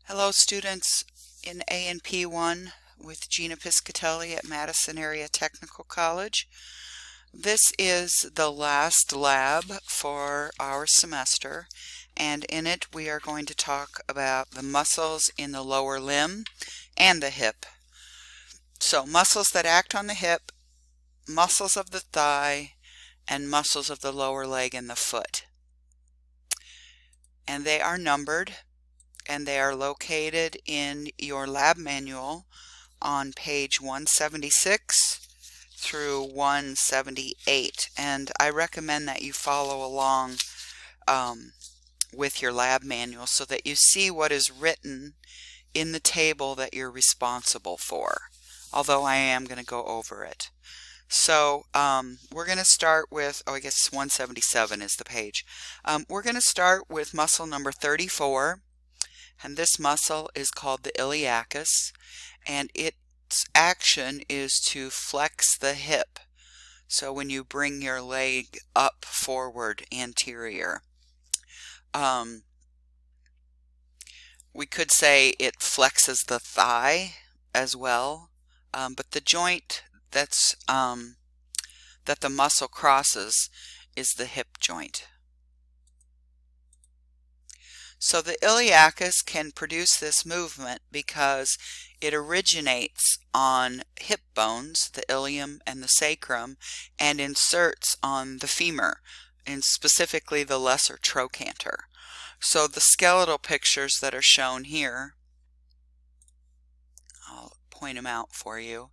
Hello students in A&P 1 with Gina Piscatelli at Madison Area Technical College. This is the last lab for our semester, and in it we are going to talk about the muscles in the lower limb and the hip. So muscles that act on the hip, muscles of the thigh, and muscles of the lower leg and the foot. And they are numbered, and they are located in your lab manual on page 176 through 178, and I recommend that you follow along with your lab manual so that you see what is written in the table that you're responsible for, although I am going to go over it. So we're going to start with, I guess 177 is the page. We're going to start with muscle number 34. And this muscle is called the iliacus, and its action is to flex the hip. So when you bring your leg up forward anterior, we could say it flexes the thigh as well, but the joint that's that the muscle crosses is the hip joint. So the iliacus can produce this movement because it originates on hip bones, the ilium and the sacrum, and inserts on the femur, and specifically the lesser trochanter. So the skeletal pictures that are shown here, I'll point them out for you.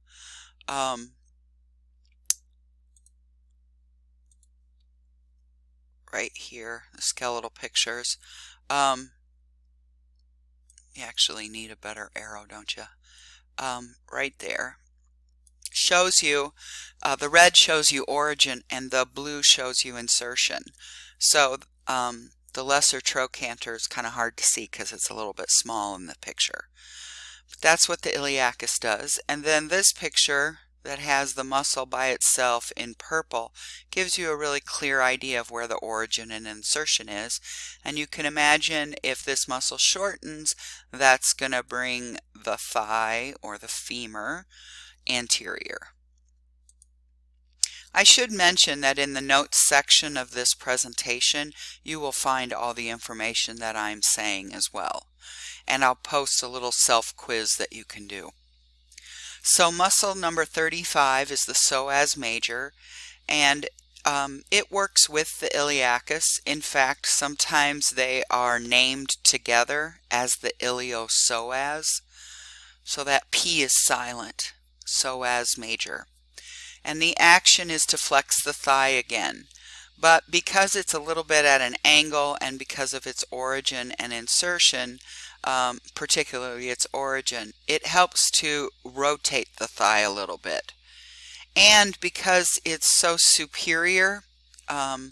Right here, the skeletal pictures. You actually need a better arrow, don't you? Right there shows you, the red shows you origin and the blue shows you insertion. So the lesser trochanter is kind of hard to see because it's a little bit small in the picture. But that's what the iliacus does. And then this picture that has the muscle by itself in purple gives you a really clear idea of where the origin and insertion is. And you can imagine if this muscle shortens, that's going to bring the thigh or the femur anterior. I should mention that in the notes section of this presentation, you will find all the information that I'm saying as well. And I'll post a little self-quiz that you can do. So muscle number 35 is the Psoas Major, and it works with the iliacus. In fact, sometimes they are named together as the iliopsoas, so that P is silent, Psoas Major. And the action is to flex the thigh again. But because it's a little bit at an angle and because of its origin and insertion, particularly its origin, it helps to rotate the thigh a little bit. And because it's so superior, let me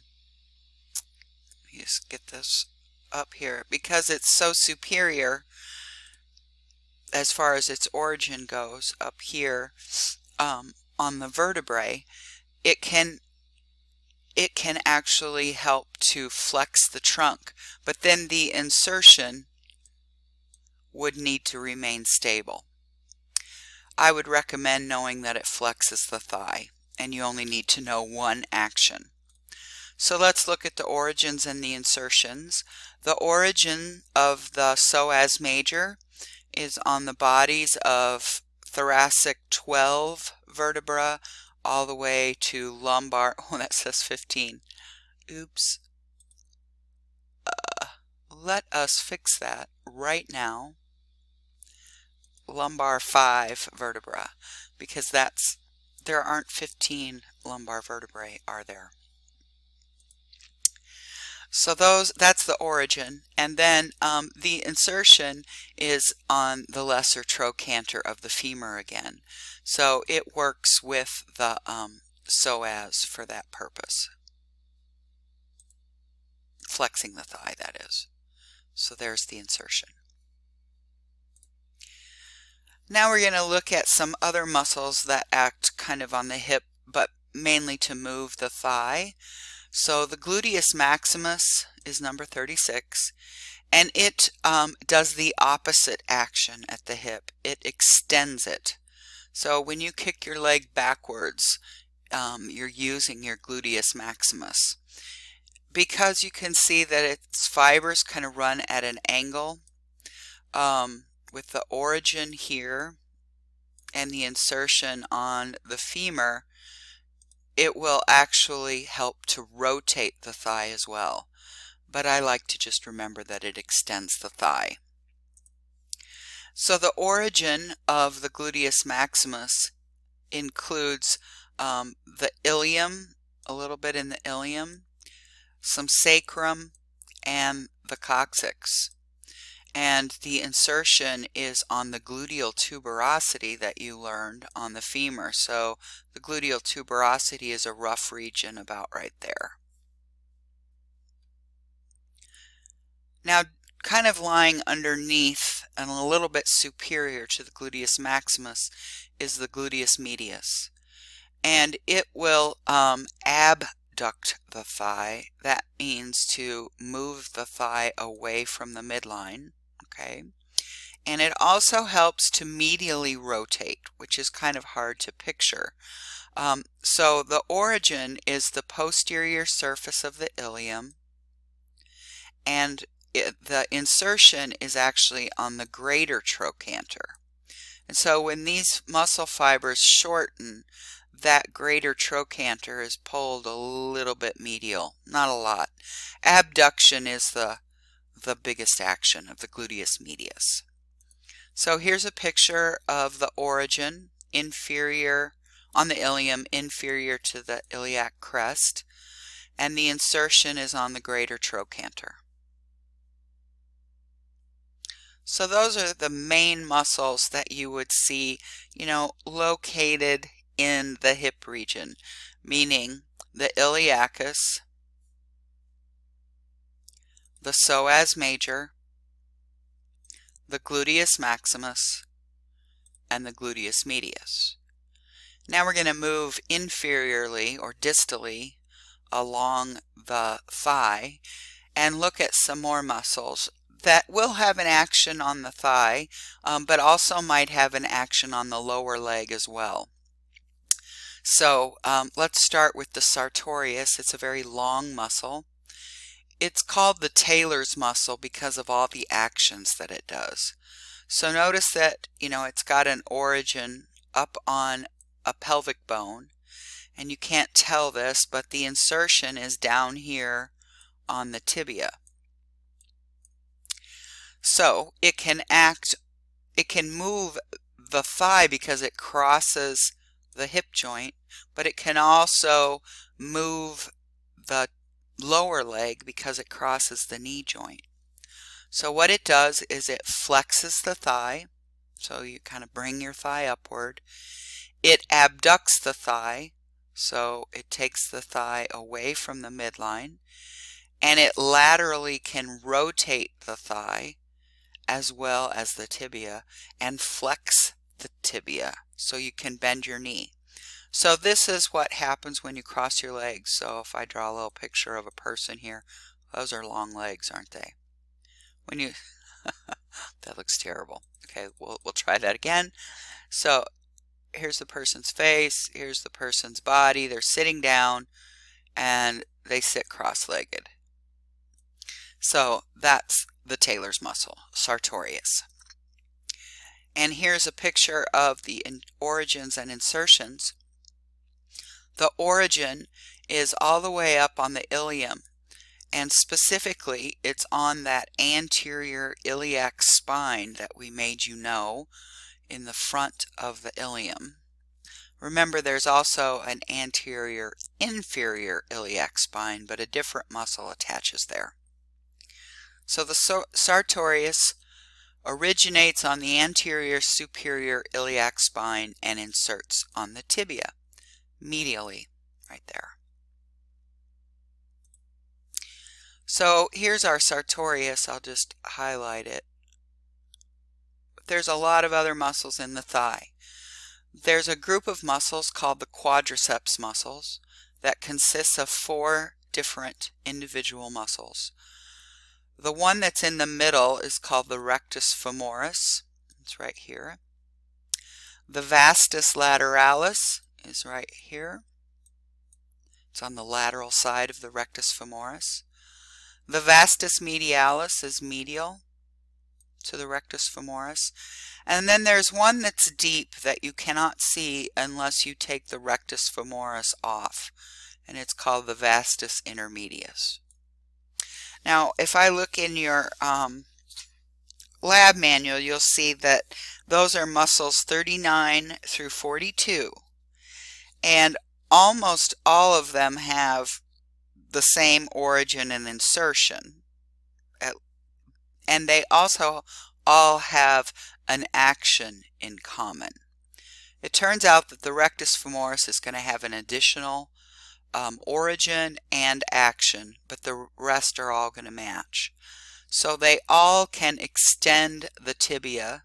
just get this up here, because it's so superior as far as its origin goes up here on the vertebrae, it can actually help to flex the trunk, but then the insertion would need to remain stable. I would recommend knowing that it flexes the thigh, and you only need to know one action. So let's look at the origins and the insertions. The origin of the Psoas Major is on the bodies of thoracic 12 vertebra all the way to lumbar, oh that says 15. Oops. Let us fix that right now. Lumbar 5 vertebra, because there aren't 15 lumbar vertebrae, are there? So that's the origin, and then the insertion is on the lesser trochanter of the femur again. So it works with the psoas for that purpose. Flexing the thigh, that is. So there's the insertion. Now we're going to look at some other muscles that act kind of on the hip, but mainly to move the thigh. So the Gluteus Maximus is number 36, And it does the opposite action at the hip. It extends it. So when you kick your leg backwards, you're using your gluteus maximus. Because you can see that its fibers kind of run at an angle with the origin here and the insertion on the femur, it will actually help to rotate the thigh as well. But I like to just remember that it extends the thigh. So the origin of the gluteus maximus includes the ilium, a little bit in the ilium, some sacrum, and the coccyx. And the insertion is on the gluteal tuberosity that you learned on the femur. So the gluteal tuberosity is a rough region about right there. Now, kind of lying underneath and a little bit superior to the gluteus maximus is the gluteus medius. And it will abduct the thigh. That means to move the thigh away from the midline. Okay. And it also helps to medially rotate, which is kind of hard to picture. So the origin is the posterior surface of the ilium, and the insertion is actually on the greater trochanter. And so when these muscle fibers shorten, that greater trochanter is pulled a little bit medial, not a lot. Abduction is the biggest action of the gluteus medius. So here's a picture of the origin, inferior on the ilium, inferior to the iliac crest, and the insertion is on the greater trochanter. So those are the main muscles that you would see, located in the hip region, meaning the iliacus, the psoas major, the gluteus maximus, and the gluteus medius. Now we're going to move inferiorly or distally along the thigh and look at some more muscles that will have an action on the thigh, but also might have an action on the lower leg as well. So let's start with the sartorius. It's a very long muscle. It's called the Taylor's muscle because of all the actions that it does. So notice that, it's got an origin up on a pelvic bone, and you can't tell this, but the insertion is down here on the tibia. So it can move the thigh because it crosses the hip joint, but it can also move the lower leg because it crosses the knee joint. So what it does is it flexes the thigh, so you kind of bring your thigh upward. It abducts the thigh, so it takes the thigh away from the midline, and it laterally can rotate the thigh as well as the tibia and flex the tibia so you can bend your knee. So this is what happens when you cross your legs. So if I draw a little picture of a person here, those are long legs, aren't they? When you that looks terrible. Okay, we'll try that again. So here's the person's face, here's the person's body. They're sitting down and they sit cross-legged. So that's the Taylor's muscle, sartorius. And here's a picture of the origins and insertions. The origin is all the way up on the ilium, and specifically it's on that anterior iliac spine that we made you know in the front of the ilium. Remember, there's also an anterior inferior iliac spine, but a different muscle attaches there. So the sartorius originates on the anterior superior iliac spine and inserts on the tibia medially right there. So here's our sartorius. I'll just highlight it. There's a lot of other muscles in the thigh. There's a group of muscles called the quadriceps muscles that consists of 4 different individual muscles. The one that's in the middle is called the rectus femoris. It's right here. The vastus lateralis is right here. It's on the lateral side of the rectus femoris. The vastus medialis is medial to the rectus femoris. And then there's one that's deep that you cannot see unless you take the rectus femoris off, and it's called the vastus intermedius. Now, if I look in your lab manual, you'll see that those are muscles 39 through 42, and almost all of them have the same origin and insertion, and they also all have an action in common. It turns out that the rectus femoris is going to have an additional origin and action, but the rest are all going to match. So they all can extend the tibia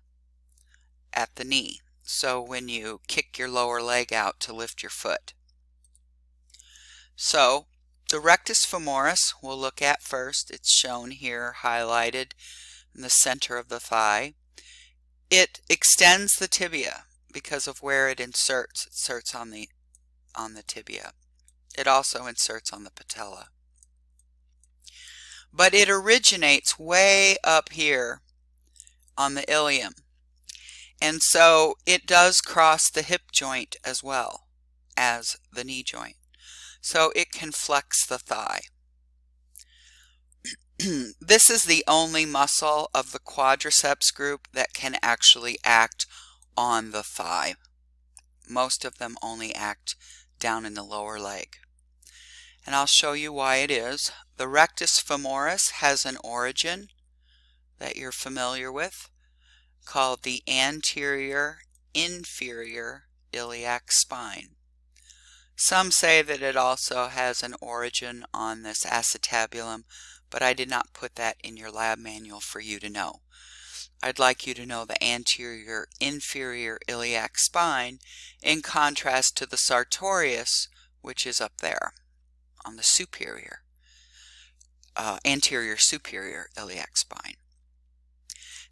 at the knee. So when you kick your lower leg out to lift your foot. So the rectus femoris we'll look at first. It's shown here highlighted in the center of the thigh. It extends the tibia because of where it inserts. It inserts on the tibia. It also inserts on the patella. But it originates way up here on the ilium. And so it does cross the hip joint as well as the knee joint. So it can flex the thigh. This is the only muscle of the quadriceps group that can actually act on the thigh. Most of them only act down in the lower leg. And I'll show you why it is. The rectus femoris has an origin that you're familiar with called the anterior inferior iliac spine. Some say that it also has an origin on this acetabulum, but I did not put that in your lab manual for you to know. I'd like you to know the anterior inferior iliac spine in contrast to the sartorius, which is up there on the superior, anterior superior iliac spine.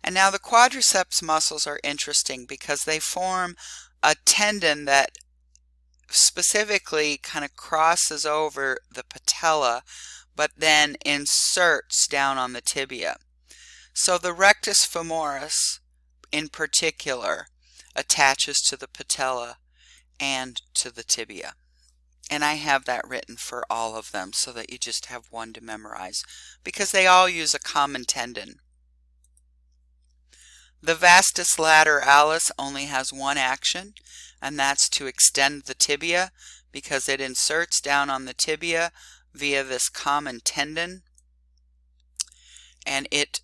And now the quadriceps muscles are interesting because they form a tendon that specifically kind of crosses over the patella but then inserts down on the tibia. So the rectus femoris in particular attaches to the patella and to the tibia. And I have that written for all of them so that you just have one to memorize because they all use a common tendon. The vastus lateralis only has one action, and that's to extend the tibia because it inserts down on the tibia via this common tendon, and it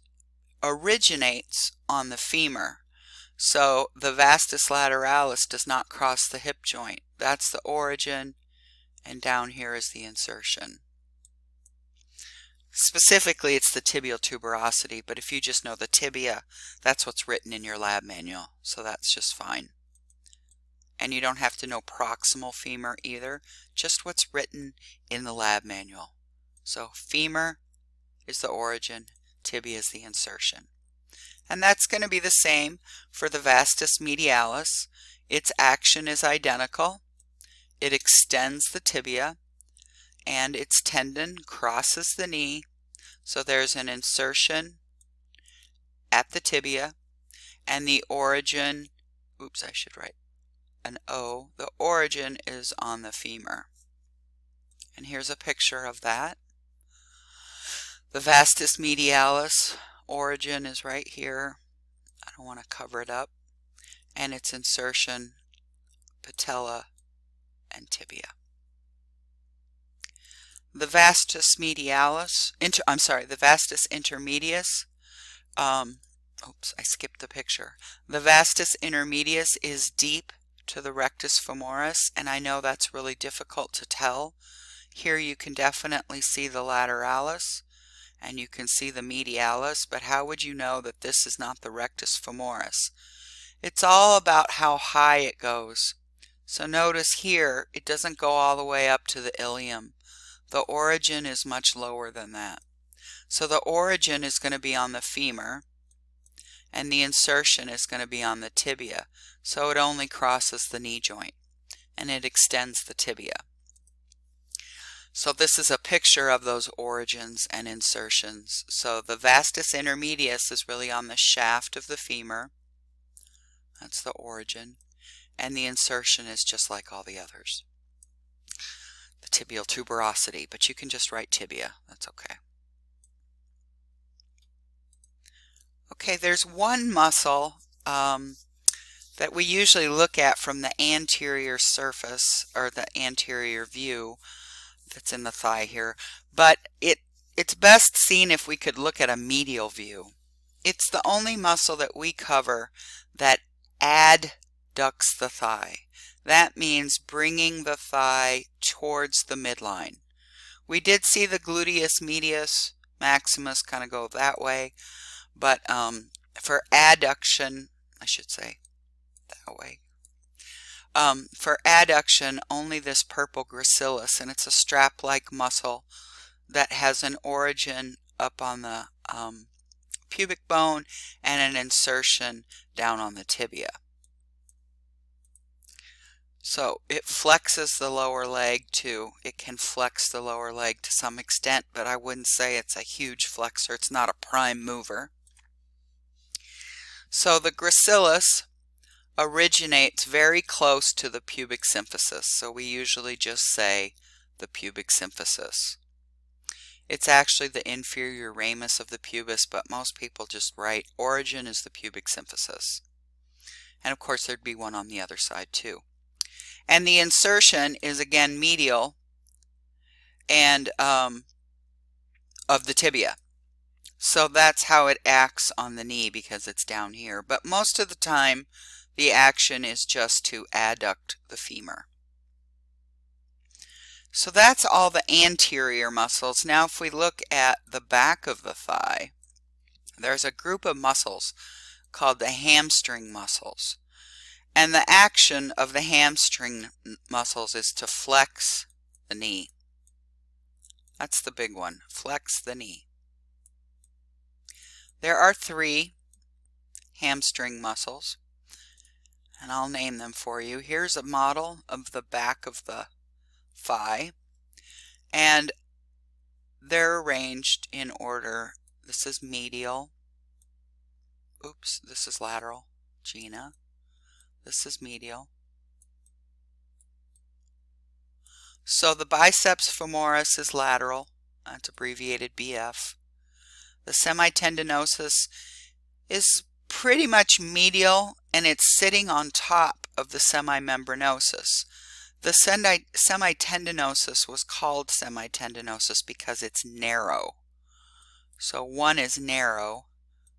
originates on the femur. So the vastus lateralis does not cross the hip joint. That's the origin, and down here is the insertion. Specifically, it's the tibial tuberosity, but if you just know the tibia, that's what's written in your lab manual, so that's just fine. And you don't have to know proximal femur either, just what's written in the lab manual. So femur is the origin, tibia is the insertion. And that's going to be the same for the vastus medialis. Its action is identical. It extends the tibia, and its tendon crosses the knee, so there's an insertion at the tibia, and the origin, oops, I should write an O, the origin is on the femur. And here's a picture of that. The vastus medialis origin is right here. I don't want to cover it up. And its insertion, patella and tibia. The vastus medialis, the vastus intermedius, oops, I skipped the picture. The vastus intermedius is deep to the rectus femoris, and I know that's really difficult to tell. Here you can definitely see the lateralis, and you can see the medialis, but how would you know that this is not the rectus femoris? It's all about how high it goes. So notice here, it doesn't go all the way up to the ilium. The origin is much lower than that. So the origin is going to be on the femur, and the insertion is going to be on the tibia. So it only crosses the knee joint, and it extends the tibia. So this is a picture of those origins and insertions. So the vastus intermedius is really on the shaft of the femur. That's the origin. And the insertion is just like all the others. The tibial tuberosity, but you can just write tibia. That's okay. Okay, there's one muscle that we usually look at from the anterior surface, or the anterior view, that's in the thigh here, but it's best seen if we could look at a medial view. It's the only muscle that we cover that adducts the thigh. That means bringing the thigh towards the midline. We did see the Gluteus Medius, Maximus kind of go that way, but for adduction, I should say that way. For adduction, only this purple gracilis, and it's a strap-like muscle that has an origin up on the pubic bone and an insertion down on the tibia. So it flexes the lower leg too. It can flex the lower leg to some extent, but I wouldn't say it's a huge flexor. It's not a prime mover. So the gracilis originates very close to the pubic symphysis, so we usually just say the pubic symphysis. It's actually the inferior ramus of the pubis, but most people just write origin is the pubic symphysis. And of course there'd be one on the other side too. And the insertion is again medial and of the tibia. So that's how it acts on the knee, because it's down here. But most of the time the action is just to adduct the femur. So that's all the anterior muscles. Now if we look at the back of the thigh, there's a group of muscles called the hamstring muscles. And the action of the hamstring muscles is to flex the knee. That's the big one, flex the knee. There are 3 hamstring muscles, and I'll name them for you. Here's a model of the back of the thigh, and they're arranged in order. This is medial. Oops, this is lateral. Gina. This is medial. So the biceps femoris is lateral. That's abbreviated BF. The semitendinosus is pretty much medial, and it's sitting on top of the semimembranosus. The semitendinosus was called semitendinosus because it's narrow. So one is narrow.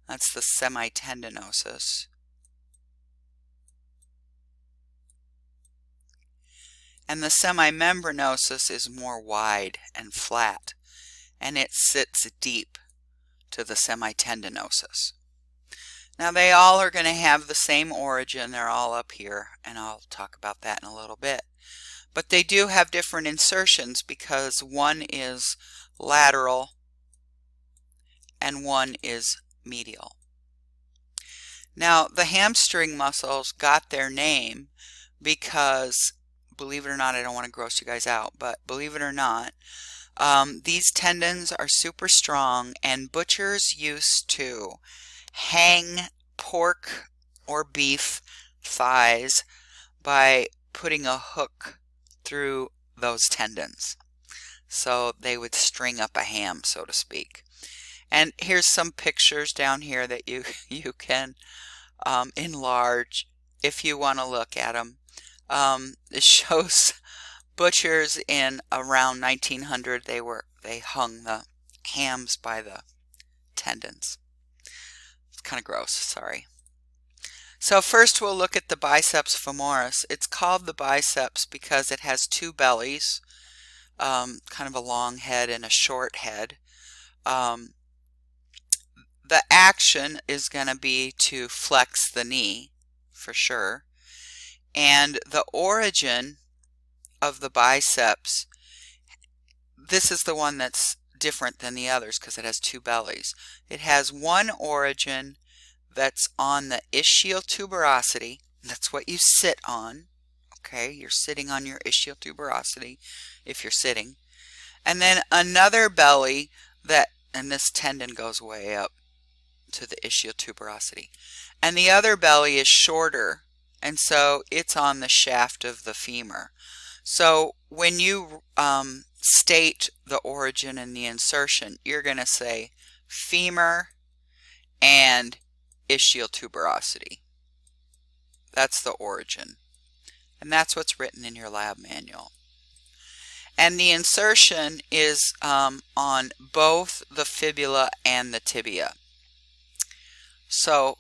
That's the semitendinosus. And the semimembranosus is more wide and flat, and it sits deep to the semitendinosus. Now they all are going to have the same origin. They're all up here, and I'll talk about that in a little bit. But they do have different insertions because one is lateral and one is medial. Now the hamstring muscles got their name because, believe it or not, I don't want to gross you guys out, but believe it or not, these tendons are super strong, and butchers used to hang pork or beef thighs by putting a hook through those tendons. So they would string up a ham, so to speak. And here's some pictures down here that you can enlarge if you want to look at them. It shows butchers in around 1900. They hung the hams by the tendons. It's kind of gross, sorry. So first we'll look at the biceps femoris. It's called the biceps because it has 2 bellies, kind of a long head and a short head. The action is going to be to flex the knee, for sure. And the origin of the biceps, this is the one that's different than the others because it has two bellies. It has one origin that's on the ischial tuberosity. That's what you sit on. Okay, you're sitting on your ischial tuberosity if you're sitting. And then another belly that, and this tendon goes way up to the ischial tuberosity. And the other belly is shorter, and so it's on the shaft of the femur. So when you state the origin and the insertion, you're going to say femur and ischial tuberosity. That's the origin. And that's what's written in your lab manual. And the insertion is on both the fibula and the tibia. So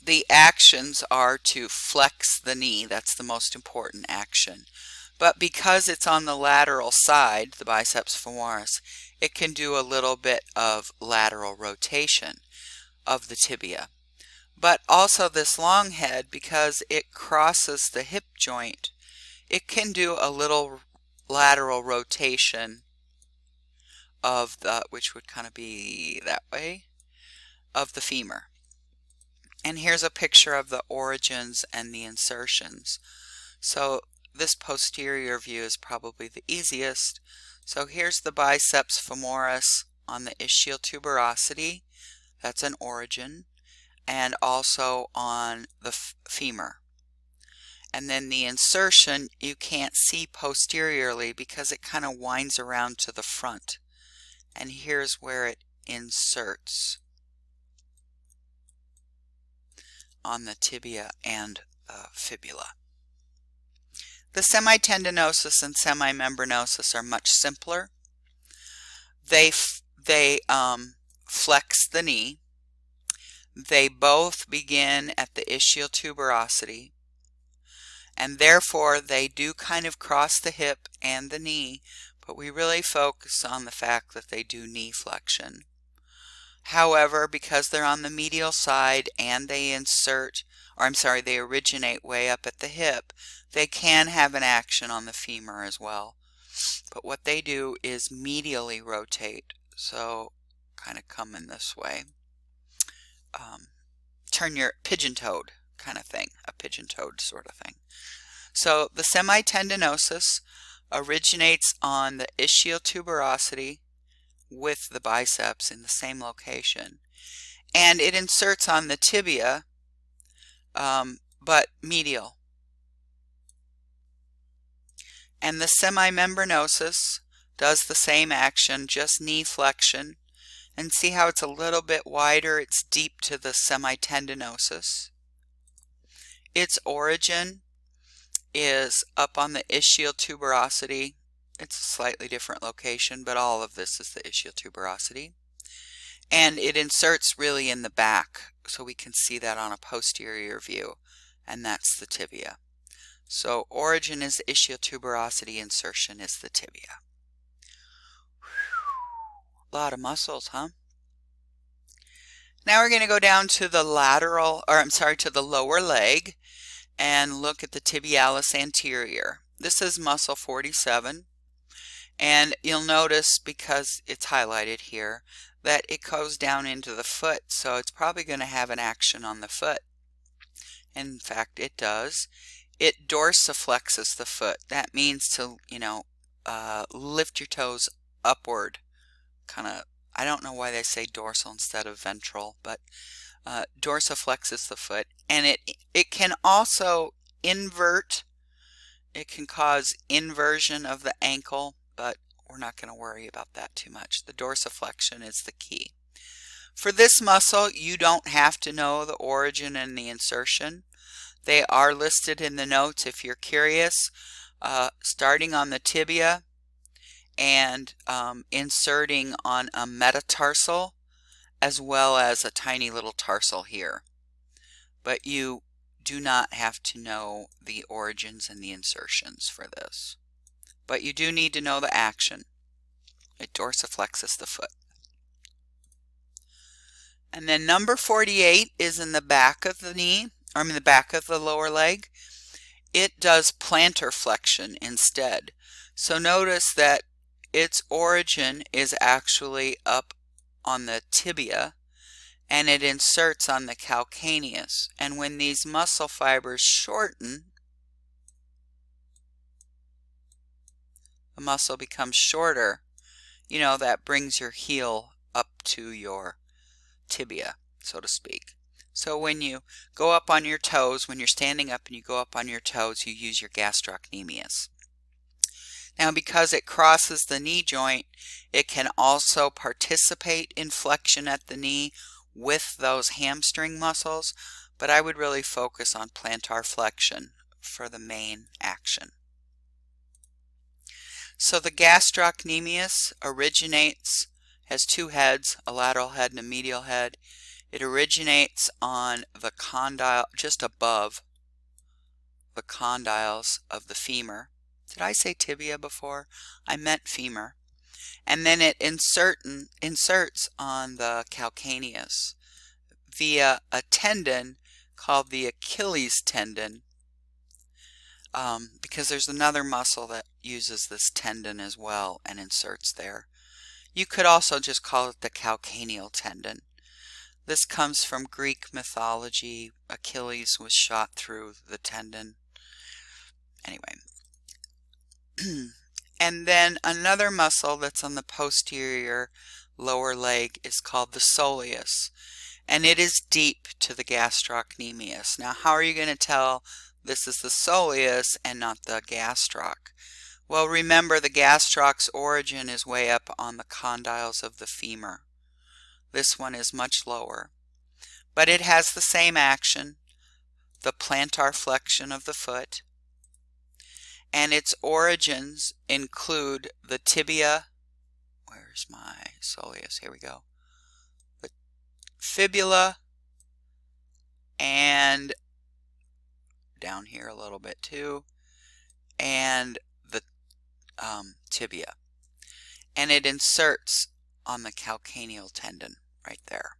the actions are to flex the knee. That's the most important action. But because it's on the lateral side, the biceps femoris, it can do a little bit of lateral rotation of the tibia. But also this long head, because it crosses the hip joint, it can do a little lateral rotation of the, which would kind of be that way, of the femur. And here's a picture of the origins and the insertions. So this posterior view is probably the easiest. So here's the biceps femoris on the ischial tuberosity. That's an origin. And also on the femur. And then the insertion you can't see posteriorly because it kind of winds around to the front. And here's where it inserts on the tibia and fibula. The semitendinosus and semimembranosus are much simpler. They flex the knee. They both begin at the ischial tuberosity, and therefore they do kind of cross the hip and the knee, but we really focus on the fact that they do knee flexion. However, because they're on the medial side and they they originate way up at the hip, they can have an action on the femur as well. But what they do is medially rotate, so kind of come in this way. Turn your pigeon-toed kind of thing, a pigeon-toed sort of thing. So the semitendinosus originates on the ischial tuberosity with the biceps in the same location, and it inserts on the tibia, but medial. And the semimembranosus does the same action, just knee flexion. And see how it's a little bit wider, it's deep to the semitendinosus. Its origin is up on the ischial tuberosity. It's a slightly different location, but all of this is the ischial tuberosity. And it inserts really in the back, so we can see that on a posterior view, and that's the tibia. So origin is the ischial tuberosity, insertion is the tibia. A lot of muscles, huh? Now we're going to go down to the to the lower leg and look at the Tibialis Anterior. This is muscle 47, and you'll notice, because it's highlighted here, that it goes down into the foot, so it's probably going to have an action on the foot. In fact, it does. It dorsiflexes the foot. That means to, lift your toes upward. Kind of, I don't know why they say dorsal instead of ventral, but dorsiflexes the foot, and it can also invert. It can cause inversion of the ankle, but we're not going to worry about that too much. The dorsiflexion is the key. For this muscle, you don't have to know the origin and the insertion. They are listed in the notes if you're curious, starting on the tibia and inserting on a metatarsal as well as a tiny little tarsal here. But you do not have to know the origins and the insertions for this. But you do need to know the action. It dorsiflexes the foot. And then number 48 is in the back of the knee, or in the back of the lower leg. It does plantar flexion instead. So notice that its origin is actually up on the tibia, and it inserts on the calcaneus. And when these muscle fibers shorten, the muscle becomes shorter. You know, that brings your heel up to your tibia, so to speak. So when you go up on your toes, when you're standing up and you go up on your toes, you use your gastrocnemius. Now, because it crosses the knee joint, it can also participate in flexion at the knee with those hamstring muscles, but I would really focus on plantar flexion for the main action. So the gastrocnemius has two heads, a lateral head and a medial head. It originates on the condyle, just above the condyles of the femur. Did I say tibia before? I meant femur. And then it inserts on the calcaneus via a tendon called the Achilles tendon, because there's another muscle that uses this tendon as well and inserts there. You could also just call it the calcaneal tendon. This comes from Greek mythology. Achilles was shot through the tendon. Anyway. And then another muscle that's on the posterior lower leg is called the soleus, and it is deep to the gastrocnemius. Now, how are you going to tell this is the soleus and not the gastroc? Well, remember, the gastroc's origin is way up on the condyles of the femur. This one is much lower, but it has the same action, the plantar flexion of the foot. And its origins include the tibia. Where's my soleus? Here we go. The fibula, and down here a little bit too, and the tibia. And it inserts on the calcaneal tendon right there.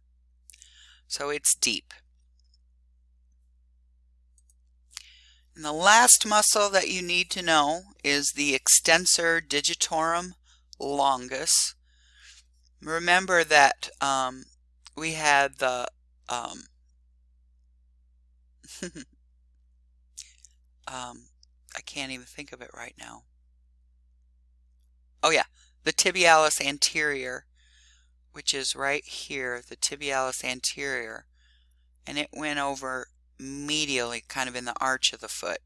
So it's deep. And the last muscle that you need to know is the extensor digitorum longus. Remember that we had the I can't even think of it right now. Oh yeah, the tibialis anterior, which is right here, the tibialis anterior, and it went over medially, kind of in the arch of the foot.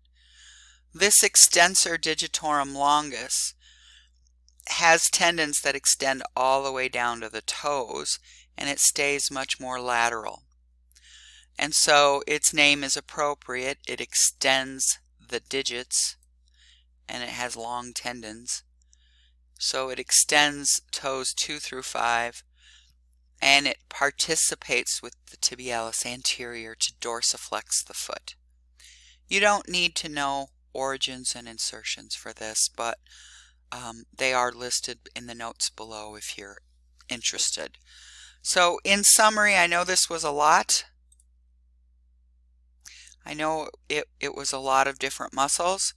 This extensor digitorum longus has tendons that extend all the way down to the toes, and it stays much more lateral. And so its name is appropriate. It extends the digits, and it has long tendons. So it extends toes 2 through 5, and it participates with the tibialis anterior to dorsiflex the foot. You don't need to know origins and insertions for this, but they are listed in the notes below if you're interested. So in summary, I know this was a lot. I know it was a lot of different muscles,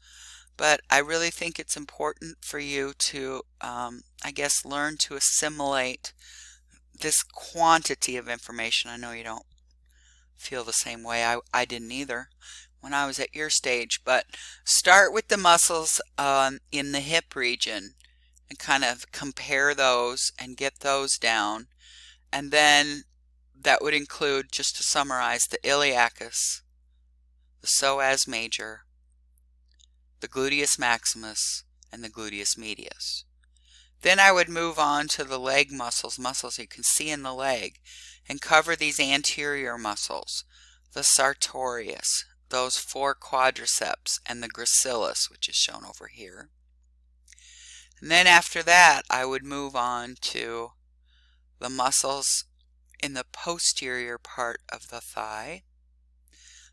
but I really think it's important for you to, I guess, learn to assimilate this quantity of information. I know you don't feel the same way. I didn't either when I was at your stage, but start with the muscles in the hip region and kind of compare those and get those down. And then that would include, just to summarize, the iliacus, the psoas major, the gluteus maximus, and the gluteus medius. Then I would move on to the leg muscles you can see in the leg, and cover these anterior muscles, the sartorius, those 4 quadriceps, and the gracilis, which is shown over here. And then after that, I would move on to the muscles in the posterior part of the thigh,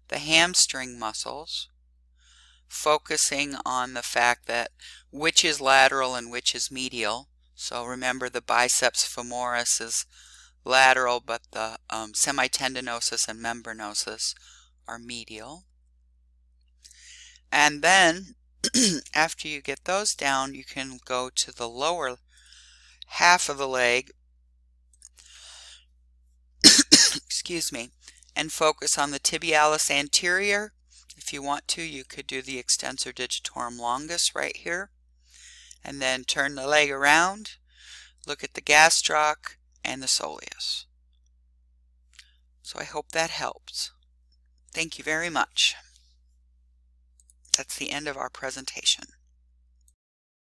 the hamstring muscles, focusing on the fact that which is lateral and which is medial. So remember, the biceps femoris is lateral, but the semitendinosus and membranosus are medial. And then after you get those down, you can go to the lower half of the leg, excuse me, and focus on the Tibialis Anterior. If you want to, you could do the Extensor Digitorum Longus right here. And then turn the leg around, look at the gastroc and the soleus. So I hope that helps. Thank you very much. That's the end of our presentation.